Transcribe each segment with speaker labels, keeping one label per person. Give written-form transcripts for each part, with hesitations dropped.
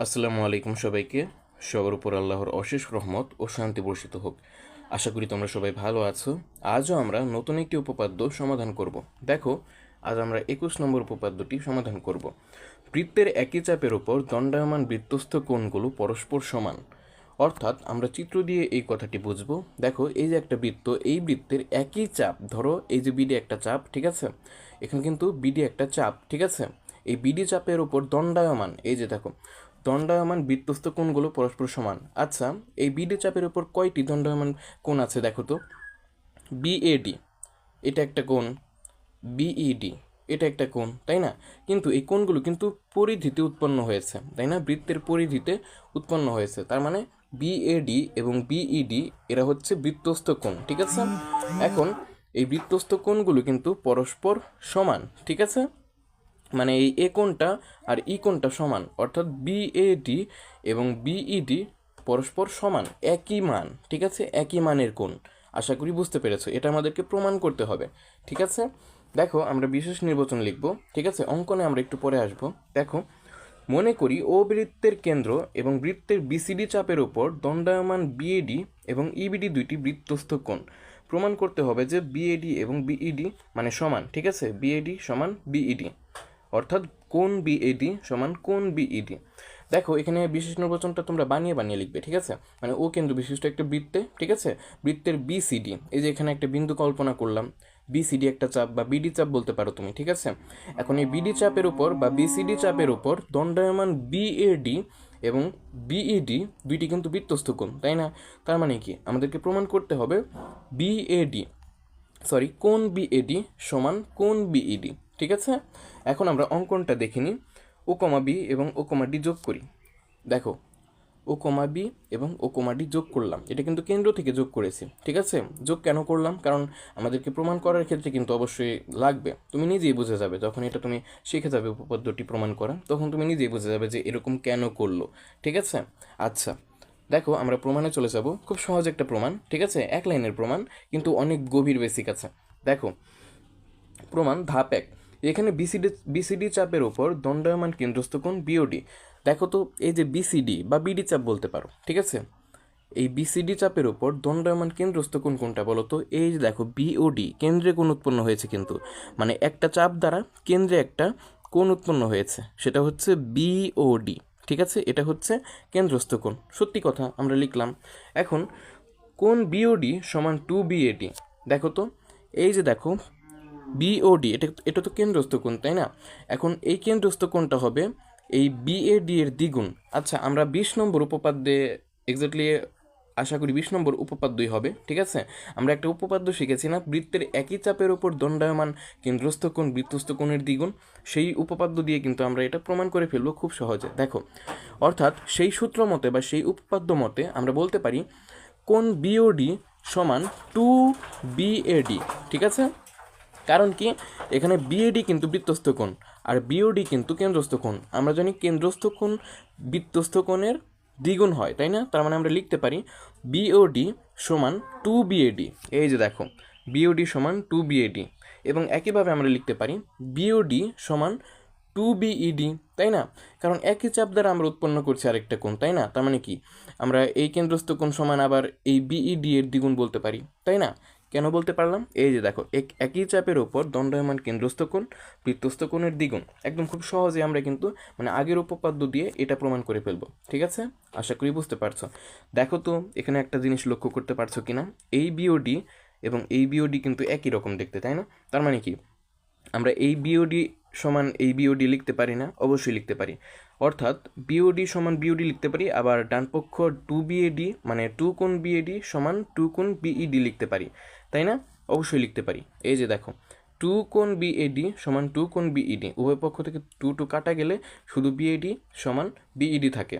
Speaker 1: আসসালামু আলাইকুম সবাইকে। সবার উপর আল্লাহর অশেষ রহমত ও শান্তি বর্ষিত হোক। আশা করি তোমরা সবাই ভালো আছো। আজও আমরা নতুন একটি উপপাদ্য সমাধান করব। দেখো, আজ আমরা 21 নম্বর উপপাদ্যটি সমাধান করব। বৃত্তের একই চাপের উপর দণ্ডায়মান বৃত্তস্থ কোণগুলো পরস্পর সমান। অর্থাৎ আমরা চিত্র দিয়ে এই কথাটি বুঝবো। দেখো, এই যে একটা বৃত্ত, এই বৃত্তের একই চাপ, ধরো এই যে বিডি একটা চাপ, ঠিক আছে, এখানে কিন্তু বিডি একটা চাপ, ঠিক আছে, এই বিডি চাপের উপর দণ্ডায়মান, এই যে দেখো, দণ্ডায়মান বৃত্তস্থ কোণগুলো পরস্পর সমান। আচ্ছা, এই বিডি চাপের উপর কয়টি দণ্ডায়মান কোণ আছে দেখো তো। বিএডি এটা একটা কোণ, বিইডি এটা একটা কোণ, তাই না? কিন্তু এই কোণগুলো কিন্তু পরিধিতে উৎপন্ন হয়েছে, তাই না? বৃত্তের পরিধিতে উৎপন্ন হয়েছে, তার মানে বিএডি এবং বিইডি এরা হচ্ছে বৃত্তস্থ কোণ, ঠিক আছে। এখন এই বৃত্তস্থ কোণগুলো কিন্তু পরস্পর সমান, ঠিক আছে। মানে এই এ কোণটা আর ই কোণটা সমান, অর্থাৎ বিএডি এবং বিইডি পরস্পর সমান, একই মান, ঠিক আছে, একই মানের কোণ। আশা করি বুঝতে পেরেছো, এটা আমাদেরকে প্রমাণ করতে হবে, ঠিক আছে। দেখো, আমরা বিশেষ নির্বাচন লিখব, ঠিক আছে, অঙ্কনে আমরা একটু পরে আসব। দেখো, মনে করি ও বৃত্তের কেন্দ্র এবং বৃত্তের বিসিডি চাপের উপর দণ্ডায়মান বিএডি এবং ইবিডি দুইটি বৃত্তস্থ কোণ। প্রমাণ করতে হবে যে বিএডি এবং বিইডি মানে সমান, ঠিক আছে, বিএডি সমান বিইডি, অর্থাৎ কোণ বিএডি সমান কোণ বিইডি। দেখো, এখানে বিশেষ নির্বাচনটা তোমরা বানিয়ে বানিয়ে লিখবে, ঠিক আছে। মানে ও কেন্দ্র বিশিষ্ট একটা বৃত্তে, ঠিক আছে, বৃত্তের বিসিডি, এই যে এখানে একটা বিন্দু কল্পনা করলাম, বিসিডি একটা চাপ বা বিডি চাপ বলতে পারো তুমি, ঠিক আছে। এখন এই বিডি চাপের উপর বা বিসিডি চাপের উপর দণ্ডায়মান বিএডি এবং বিইডি দুইটি কিন্তু বৃত্তস্থ কোণ, তাই না? তার মানে কি, আমাদেরকে প্রমাণ করতে হবে বিএডি কোণ বিএডি সমান কোণ বিইডি, ঠিক আছে। এখন আমরা অঙ্কনটা দেখে নিই। ও কমা বি এবং ও কমা ডি যোগ করি। দেখো, ও কমা বি এবং ও কমা ডি যোগ করলাম, এটা কিন্তু কেন্দ্র থেকে যোগ করেছি, ঠিক আছে। যোগ কেন করলাম? কারণ আমাদেরকে প্রমাণ করার ক্ষেত্রে কিন্তু অবশ্যই লাগবে। তুমি নিজেই বুঝে যাবে যখন এটা তুমি শিখে যাবে উপপাদ্যটি প্রমাণ করা, তখন তুমি নিজেই বুঝে যাবে যে এরকম কেন করলো, ঠিক আছে। আচ্ছা, দেখো, আমরা প্রমাণে চলে যাব। খুব সহজ একটা প্রমাণ, ঠিক আছে, এক লাইনের প্রমাণ, কিন্তু অনেক গভীর বেসিক আছে। দেখো, প্রমাণ ধাপ 1। এখানে বিসিডি চাপের ওপর দণ্ডায়মান কেন্দ্রস্থ কোণ বিওডি। দেখো তো, এই যে বিসিডি বা বিডি চাপ বলতে পারো, ঠিক আছে, এই বিসিডি চাপের ওপর দণ্ডায়মান কেন্দ্রস্থ কোণ কোনটা বলো তো? এই যে দেখো, বিওডি, কেন্দ্রে কোণ উৎপন্ন হয়েছে কিন্তু, মানে একটা চাপ দ্বারা কেন্দ্রে একটা কোণ উৎপন্ন হয়েছে, সেটা হচ্ছে বিওডি, ঠিক আছে, এটা হচ্ছে কেন্দ্রস্থ কোণ। সত্যি কথা আমরা লিখলাম। এখন কোণ বিওডি সমান 2 বিএডি। দেখো তো, এই যে দেখো, বিওডি এটা এটা তো কেন্দ্রস্থ কোণ, তাই না? এখন এই কেন্দ্রস্থ কোণটা হবে এই বিএডি এর দ্বিগুণ। আচ্ছা, আমরা 20 নম্বর উপপাদ্যে এক্স্যাক্টলি আশা করি 20 নম্বর উপপাদ্যই হবে, ঠিক আছে। আমরা একটা উপপাদ্য শিখেছি না, বৃত্তের একই চাপের উপর দণ্ডায়মান কেন্দ্রস্থ কোণ বৃত্তস্থ কোণের দ্বিগুণ। সেই উপপাদ্য দিয়ে কিন্তু আমরা এটা প্রমাণ করে ফেলবো খুব সহজে। দেখো, অর্থাৎ সেই সূত্র মতে বা সেই উপপাদ্য মতে আমরা বলতে পারি কোণ বিওডি সমান 2 বিএডি, ঠিক আছে। কারণ কি, এখানে বিএডি কিন্তু বৃত্তস্থ কোণ আর বিওডি কিন্তু কেন্দ্রস্থ কোণ। আমরা জানি কেন্দ্রস্থ কোণ বৃত্তস্থ কোণের দ্বিগুণ হয়, তাই না? তার মানে আমরা লিখতে পারি বিওডি সমান 2 বিএডি। এই যে দেখো, বিওডি সমান 2 বিএডি, এবং একইভাবে আমরা লিখতে পারি বিওডি সমান 2 বিইডি, তাই না? কারণ একই চাপ দ্বারা আমরা উৎপন্ন করছি আরেকটা কোণ, তাই না? তার মানে কি, আমরা এই কেন্দ্রস্থ কোণ সমান আবার এই বিইডি এর দ্বিগুণ বলতে পারি, তাই না? কেন বলতে পারলাম? এই যে দেখো, একই চাপের ওপর দণ্ডায়মান কেন্দ্রস্থ কোণ বৃত্তস্থ কোণের দ্বিগুণ। একদম খুব সহজে আমরা কিন্তু মানে আগের উপপাদ্য দিয়ে এটা প্রমাণ করে ফেলবো, ঠিক আছে। আশা করি বুঝতে পারছো। দেখো তো, এখানে একটা জিনিস লক্ষ্য করতে পারছো কিনা, এই বিওডি এবং এই বিওডি কিন্তু একই রকম দেখতে, তাই না? তার মানে কি, আমরা এই বিওডি সমান এই বিওডি লিখতে পারি না? অবশ্যই লিখতে পারি। অর্থাৎ বিওডি সমান বিওডি লিখতে পারি, আবার ডানপক্ষ 2 বিএডি মানে 2 কোণ বিএডি সমান 2 কোণ বিইডি লিখতে পারি, তাই না? অবশ্যই লিখতে পারি। এই যে দেখো, 2 কোণ বিএডি সমান 2 কোণ বিইডি, উভয় পক্ষ থেকে 2 কাটা গেলে শুধু বিএডি সমান বিইডি থাকে,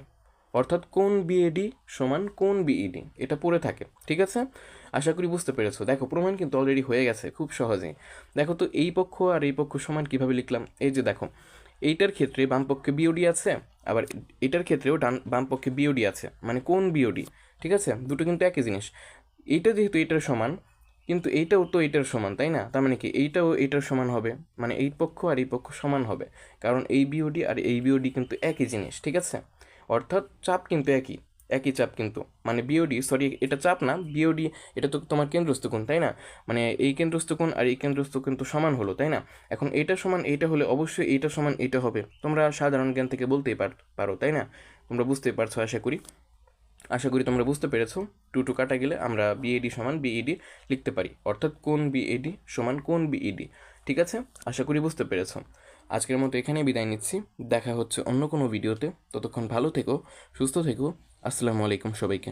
Speaker 1: অর্থাৎ কোণ বিএডি সমান কোণ বিইডি, এটা পড়ে থাকে, ঠিক আছে। আশা করি বুঝতে পেরেছো। দেখো, প্রমাণ কিন্তু অলরেডি হয়ে গেছে খুব সহজেই। দেখো তো, এই পক্ষ আর এই পক্ষ সমান কিভাবে লিখলাম? এই যে দেখো, এইটার ক্ষেত্রে বাম পক্ষে বিওডি আছে, আবার এটার ক্ষেত্রেও বাম পক্ষে বিওডি আছে, মানে কোণ বিওডি, ঠিক আছে, দুটো কিন্তু একই জিনিস। এইটা যেহেতু এটার সমান, কিন্তু এইটাও তো এটার সমান, তাই না? তার মানে কি, এইটাও এটার সমান হবে, মানে এই পক্ষ আর এই পক্ষ সমান হবে, কারণ এই বিওডি আর এই বিওডি কিন্তু একই জিনিস, ঠিক আছে। অর্থাৎ চাপ কিন্তু একই একই চাপ কিন্তু মানে বিওডি সরি এটা চাপ না বিওডি এটা তো তোমার কেন্দ্রস্থ কোণ তাই না মানে এই কেন্দ্রস্থ কোণ আর এই কেন্দ্রস্থ কোণ তো সমান হলো তাই না এখন এইটা সমান এইটা হলে অবশ্যই এইটা সমান এইটা হবে তোমরা সাধারণ জ্ঞান থেকে বলতেই পারো তাই না তোমরা বুঝতেই পারছো আশা করি তোমরা বুঝতে পেরেছো টু টু কাটা গেলে আমরা বিএডি সমান বিইডি লিখতে পারি অর্থাৎ কোণ বিএডি সমান কোণ বিইডি ঠিক আছে আশা করি বুঝতে পেরেছো আজকের মতো এখানেই বিদায় নিচ্ছি দেখা হচ্ছে অন্য কোনো ভিডিওতে ততক্ষণ ভালো থেকো সুস্থ থেকো আসসালামু আলাইকুম সবাইকে